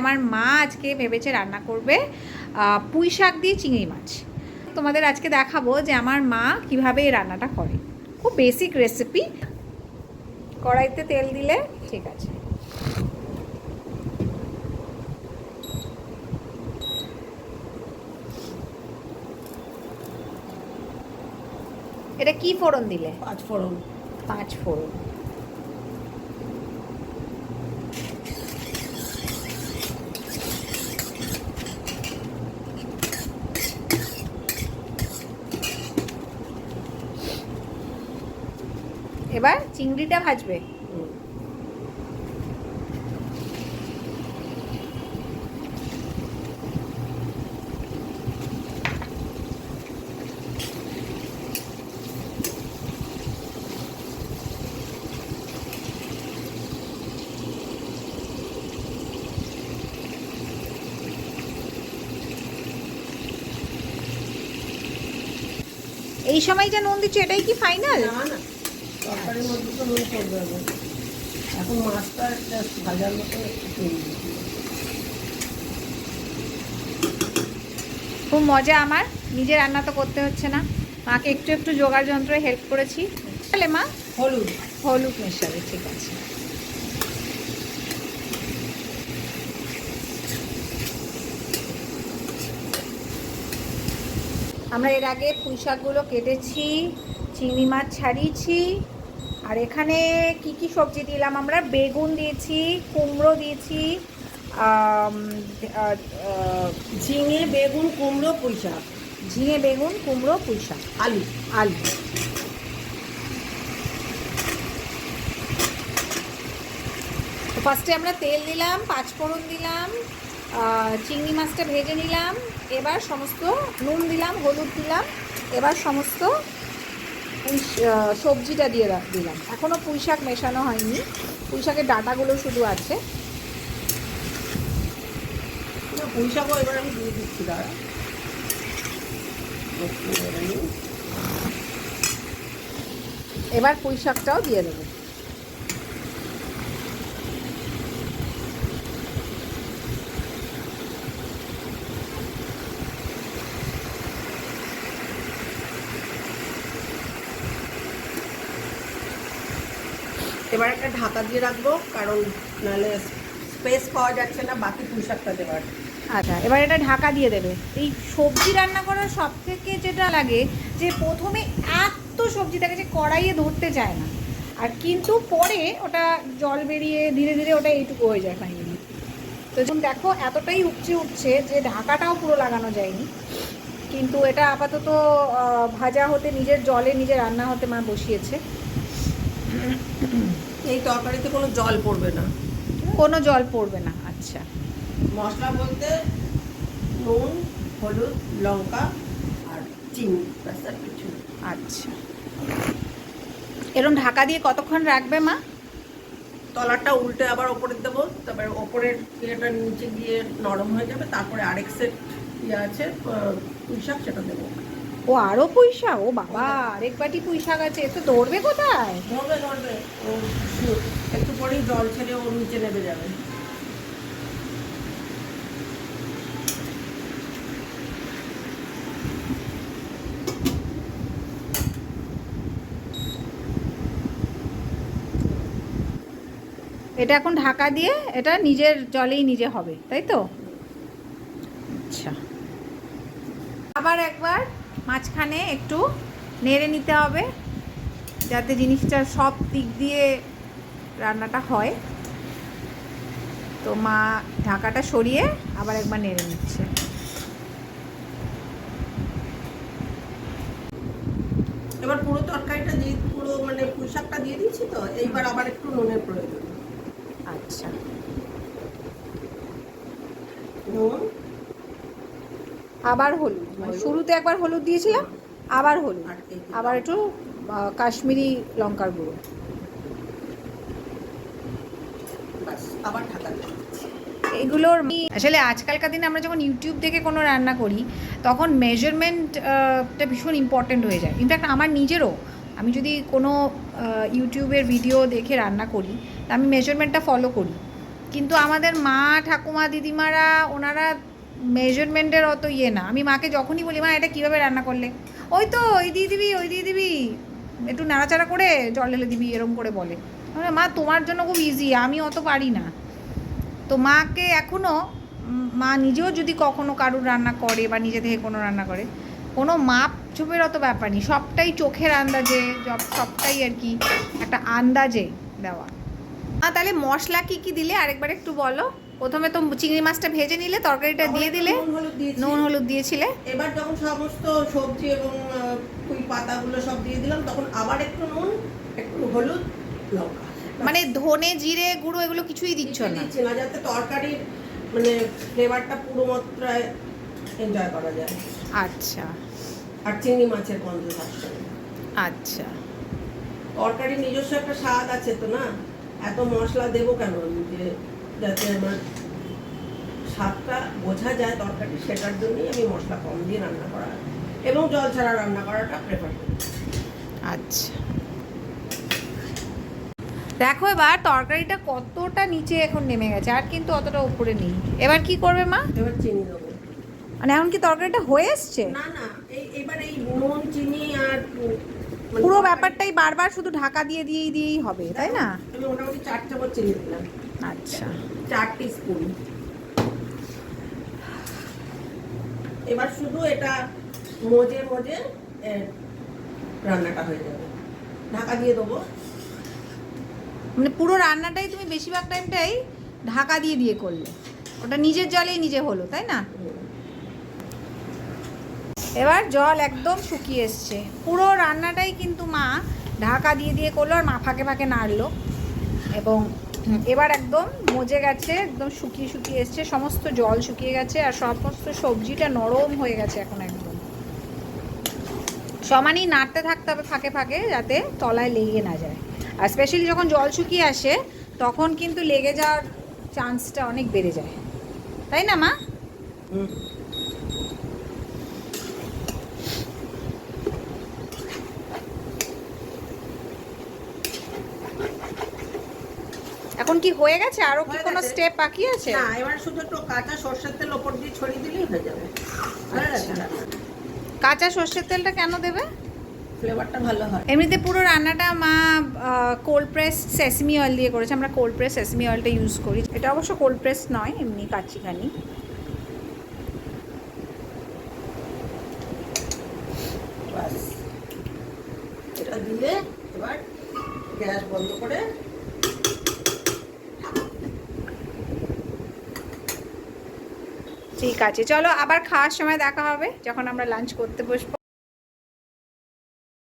আমার মা আজকে ভেবেছে রান্না করবে পুঁই শাক দিয়ে চিংড়ি মাছ। তোমাদের আজকে দেখাবো যে আমার মা কিভাবে এই রান্নাটা করে। খুব বেসিক রেসিপি। কড়াইতে তেল দিলে ঠিক আছে। এটা কি ফোড়ন দিলে? পাঁচ ফোড়ন। পাঁচ ফোড়ন। এবার চিংড়িটা ভাজবে। এই সময় যে নুন দিচ্ছ এটাই কি ফাইনাল? না না, তরকারির মধ্যে তো নুন পড়বে না। এখন মাছটা জাস্ট ভাজার মতো একটু তৈরি। খুব মজা আমার, নিজে রান্না তো করতে হচ্ছে না, মাকে একটু একটু জোগাড় যন্ত্রে হেল্প করেছি। তাহলে মা হলুদ হলুদ মেশাবে, ঠিক আছে। আমরা এর আগে পুঁই শাকগুলো কেটেছি, চিংড়ি মাছ ছাড়িয়েছি, আর এখানে কি কি সবজি দিলাম আমরা? বেগুন দিয়েছি, কুমড়ো দিয়েছি, ঝিঙে, বেগুন, কুমড়ো, পুঁই শাক। ঝিঙে, বেগুন, কুমড়ো, পুঁই শাক, আলু। আলু। তো ফার্স্টে আমরা তেল দিলাম, পাঁচফোড়ন দিলাম, চিংড়ি মাছটা ভেজে নিলাম, এবার সমস্ত নুন দিলাম, হলুদ দিলাম, এবার সমস্ত সবজিটা দিয়ে দিলাম। এখনও পুঁই শাক মেশানো হয়নি, পুঁই শাকের ডাঁটাগুলো শুধু আছে। পুঁই শাকও এবার আমি দিয়ে দিচ্ছি, দাঁড়া। এবার পুঁই শাকটাও দিয়ে দেবো। এবার একটা ঢাকা দিয়ে রাখবো, কারণ নাহলে স্পেস পাওয়া যাচ্ছে না বাকি পুঁই শাকটা দেওয়ার। আচ্ছা, এবার এটা ঢাকা দিয়ে দেবে। এই সবজি রান্না করার সব থেকে যেটা লাগে যে প্রথমে এত সবজি থাকে যে কড়াইয়ে ধরতে চায় না, আর কিন্তু পরে ওটা জল বেরিয়ে ধীরে ধীরে ওটা এইটুকু হয়ে যায় ফাইনালি। তো যখন দেখো এতটাই উপচে উঠছে যে ঢাকাটাও পুরো লাগানো যায়নি, কিন্তু এটা আপাতত ভাজা হতে, নিজের জলে নিজে রান্না হতে মা বসিয়েছে। এই তরকারিতে কোনো জল পড়বে না। কোনো জল পড়বে না। আচ্ছা, মশলা বলতে নুন, হলুদ, লঙ্কা আর চিনি, ব্যাস আর কিছু না। আচ্ছা, এরকম ঢাকা দিয়ে কতক্ষণ রাখবে মা? তলাটা উল্টে আবার ওপরে দেবো, তারপরে ওপরের ইয়েটা নিচে গিয়ে নরম হয়ে যাবে, তারপরে আরেক সেট ইয়ে আছে পুঁই শাক, সেটা দেবো। ও আরও পুঁই শাক? ও বাবা, আরেক বাটি পুঁই শাক আছে, তো ধরবে কোথায়? ধরবে ধরবে, ও একটু পরেই জল ছেড়ে ওর নিচে নেমে যাবে। এটা এখন ঢাকা দিয়ে এটা নিজের জলেই নিজে হবে, তাই তো? আচ্ছা, আবার একবার মাঝখানে একটু নেড়ে নিতে হবে যাতে জিনিসটার সব দিক দিয়ে রান্নাটা হয়। তো মা ঢাকাটা সরিয়ে আবার একবার নেড়ে নিচ্ছে। এবার পুরো তরকারিটা দিয়ে, পুরো মানে পুঁই শাকটা দিয়ে দিচ্ছি, তো এইবার আবার একটু নুনের প্রয়োজন। আচ্ছা, নুন, আবার হলুদ, মানে শুরুতে একবার হলুদ দিয়েছিলাম, আবার হলুদ, আবার একটু কাশ্মীরি লঙ্কার গুঁড়ো। ব্যাস আবার ঢাকা দিয়ে দিচ্ছি। এগুলোর আসলে আজকালকার দিনে আমরা যখন ইউটিউব থেকে কোনো রান্না করি তখন মেজারমেন্টটা ভীষণ ইম্পর্ট্যান্ট হয়ে যায়। ইনফ্যাক্ট আমার নিজেরও, আমি যদি কোনো ইউটিউবের ভিডিও দেখে রান্না করি তা আমি মেজারমেন্টটা ফলো করি কিন্তু আমাদের মা ঠাকুমা দিদিমারা ওনারা মেজারমেন্টের অত ইয়ে না। আমি মাকে যখনই বলি মা এটা কীভাবে রান্না করলে, ওই তো ওই দিয়ে দিবি ওই দিয়ে দিবি, একটু নাড়াচাড়া করে জল ঢেলে দিবি, এরম করে বলে। মা তোমার জন্য খুব ইজি, আমি অত পারি না। তো মাকে এখনও, মা নিজেও যদি কখনো কারুর রান্না করে বা নিজে থেকে কোনো রান্না করে, কোনো মাপ ঝোপের অত ব্যাপার নেই, সবটাই চোখের আন্দাজে, সবটাই আর কি একটা আন্দাজে দেওয়া। তাহলে মশলা কি কি দিলে আরেকবার একটু বলো। প্রথমে তো চিংড়ি মাছটা ভেজে নিলে, তরকারিটা দিয়ে দিলে, নুন হলুদ দিয়েছিলে। এবার যখন সমস্ত সবজি এবং পুঁই পাতাগুলো সব দিয়ে দিলাম, তখন আবার একটু নুন, একটু হলুদ, লঙ্কা। মানে ধনে জিরে গুঁড়ো এগুলো কিছুই দিচ্ছ না? দিচ্ছি না, যাতে তরকারির মানে ফ্লেভারটা পুরো মাত্রায় এনজয় করা যায়। আচ্ছা। আর চিংড়ি মাছের গন্ধ থাকছে। আচ্ছা। তরকারির নিজস্ব একটা স্বাদ আছে তো, না এত মশলা দেবো কেন, যে যাতে আমার স্বাদটা বোঝা যায় তরকারি, সেটার জন্যই আমি মশলা কম দিয়ে রান্না করা এবং জল ছাড়া রান্না করাটা প্রেফার করি। আচ্ছা, দেখো এবার তরকারিটা কতটা নিচে এখন নেমে গেছে, আর কিন্তু অতটা উপরে নেই। এবার কি করবে মা? এবার চিনি দেবো। মানে এখন কি তরকারিটা হয়ে এসছে? না না, এবার এই নুন চিনি আর পুরো ব্যাপারটাই বারবার শুধু ঢাকা দিয়ে দিয়েই হবে, তাই না? আমি মোটামুটি 4 চামচ চিনি দিলাম। আচ্ছা, 4 টিস্পুন। এবার শুধু এটা মজে মজে রান্নাটা হয়ে যাবে। ঢাকা দিয়ে দেবো। মানে পুরো রান্নাটাই তুমি বেশিরভাগ টাইমটাই ঢাকা দিয়ে করলে, ওটা নিজের জলেই নিজে হলো, তাই না? এবার জল একদম শুকিয়ে এসছে, পুরো রান্নাটাই কিন্তু মা ঢাকা দিয়ে করলো, আর মা ফাঁকে ফাঁকে নাড়লো, এবং এবার একদম মজে গেছে, একদম শুকিয়ে এসছে, সমস্ত জল শুকিয়ে গেছে, আর সমস্ত সবজিটা নরম হয়ে গেছে এখন একদম। সমানই নাড়তে থাকতে হবে ফাঁকে ফাঁকে, যাতে তলায় লেগে না যায়। আর স্পেশালি যখন জল শুকিয়ে আসে তখন কিন্তু লেগে যাওয়ার চান্সটা অনেক বেড়ে যায়, তাই না মা? এখন কি হয়ে গেছে? আরো কি কোনো স্টেপ বাকি আছে? না, এবার শুধু একটু কাঁচা সরষের তেল উপর দিয়ে ছড়িয়ে দিলেই হয়ে যাবে। কাঁচা সরষের তেলটা কেন দেবে? ফ্লেভারটা ভালো হয়। এমনিতে পুরো রান্নাটা মা কোল্ড প্রেস সেসমি অয়েল দিয়ে করেছে, আমরা কোল্ড প্রেস সেসমি অয়েলটা ইউজ করি। এটা অবশ্য কোল্ড প্রেস নয়, এমনি কাচ্চিখানি। এটা দিলে এবার গ্যাস বন্ধ করে, ঠিক আছে, চলো আবার খাওয়ার সময় দেখা হবে, যখন আমরা লাঞ্চ করতে বসবো।